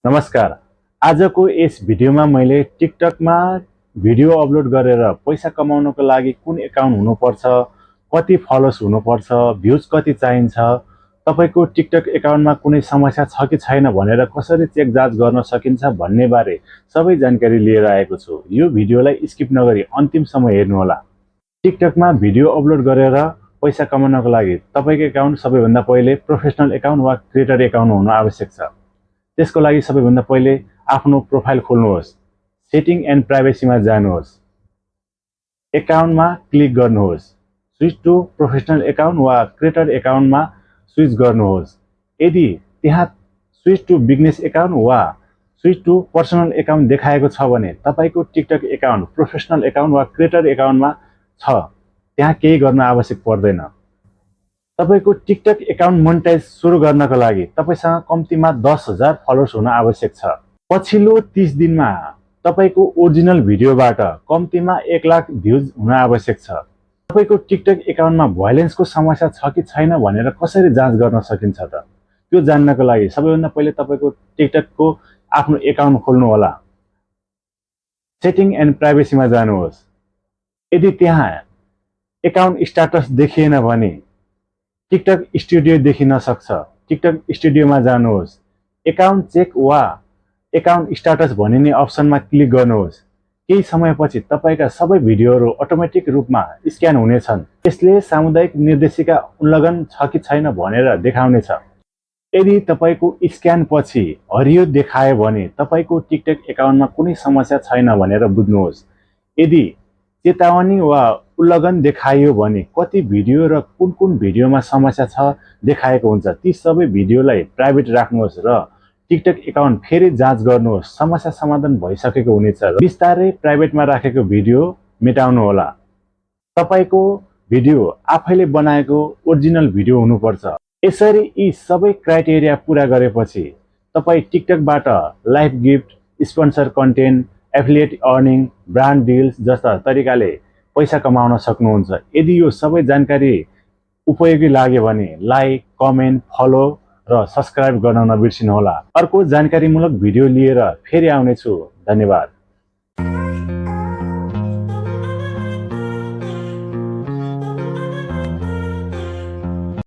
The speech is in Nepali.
नमस्कार। आजको यस भिडियोमा मैले टिकटकमा भिडियो अपलोड गरेर पैसा कमाउनको लागि कुन एकाउन्ट हुनुपर्छ, कति फलोअर्स हुनुपर्छ, भ्युज कति चाहिन्छ, तपाईको टिकटक एकाउन्टमा कुनै समस्या छ कि छैन भनेर कसरी चेक जाँच गर्न सकिन्छ भन्ने बारे सबै जानकारी लिएर आएको छु। यो भिडियोलाई स्किप नगरी अन्तिमसम्म हेर्नु होला। टिकटकमा भिडियो अपलोड गरेर पैसा कमाउनको लागि तपाईको एकाउन्ट सबैभन्दा पहिले प्रोफेसनल एकाउन्ट वा क्रिएटर एकाउन्ट हुनु आवश्यक छ। त्यसको लागि सबैभन्दा पहिले आफ्नो प्रोफाइल खोल्नुहोस्, सेटिङ एन्ड प्राइभेसीमा जानुहोस्, एकाउन्टमा क्लिक गर्नुहोस्, स्विच टु प्रोफेसनल एकाउन्ट वा क्रिएटर एकाउन्टमा स्विच गर्नुहोस्। यदि त्यहाँ स्विच टु बिजनेस एकाउन्ट वा स्विच टु पर्सनल एकाउन्ट देखाएको छ भने तपाईको टिकटक एकाउन्ट प्रोफेसनल एकाउन्ट वा क्रिएटर एकाउन्टमा छ, त्यहाँ केही गर्न आवश्यक पर्दैन। तपाईको टिकटक एकाउन्ट मोनेटाइज सुरु गर्नको लागि तपाईसँग कम्तीमा 10,000 फलोअर्स हुन आवश्यक छ। पछिल्लो 30 दिनमा तपाईको ओरिजिनल भिडियोबाट कम्तीमा 1 लाख भ्युज हुन आवश्यक छ। तपाईको टिकटक एकाउन्टमा भ्यालेन्सको समस्या छ कि छैन भनेर कसरी जाँच गर्न सकिन्छ त? त्यो जान्नको लागि सबैभन्दा पहिले तपाईको टिकटकको आफ्नो एकाउन्ट खोल्नु होला। सेटिङ एन्ड प्राइभेसीमा जानुहोस्। यदि त्यहाँ एकाउन्ट स्ट्याटस देखिएन भने टिकटक स्टुडियो देखिन सक्छ। टिकटक स्टुडियोमा जानुहोस्, एकाउन्ट चेक वा एकाउन्ट स्ट्याटस भनिने अप्सनमा क्लिक गर्नुहोस्। केही समयपछि तपाईका सबै भिडियोहरू अटोमेटिक रूपमा स्क्यान हुनेछन्। यसले सामुदायिक निर्देशिका उल्लङ्घन छ कि छैन भनेर देखाउनेछ। यदि तपाईको स्क्यान पछि हरियो देखायो भने तपाईको टिकटक एकाउन्टमा कुनै समस्या छैन भनेर बुझ्नुहोस्। यदि चेतावनी वा उल्लङ्घन देखाइयो भने कति भिडियो र कुन भिडियोमा समस्या छ देखाएको हुन्छ। ती सबै भिडियोलाई प्राइभेट राख्नुहोस् र टिकटक एकाउन्ट फेरि जाँच गर्नुहोस्। समस्या समाधान भइसकेको हुनेछ र बिस्तारै प्राइभेटमा राखेको भिडियो मेटाउनु होला। तपाईको भिडियो आफैले बनाएको ओरिजिनल भिडियो हुनुपर्छ। यसरी यी सबै क्राइटेरिया पूरा गरेपछि तपाई टिकटकबाट live gift, sponsor content, affiliate earning, brand deals जस्ता तरिकाले पैसा कमाउन सक्नुहुन्छ। यदि यो सबै जानकारी उपयोगी लाग्यो भने लाइक, कमेन्ट, फलो र सब्स्क्राइब गर्न नबिर्सिनुहोला। अर्को जानकारीमूलक भिडियो लिएर फेरि आउनेछु। धन्यवाद।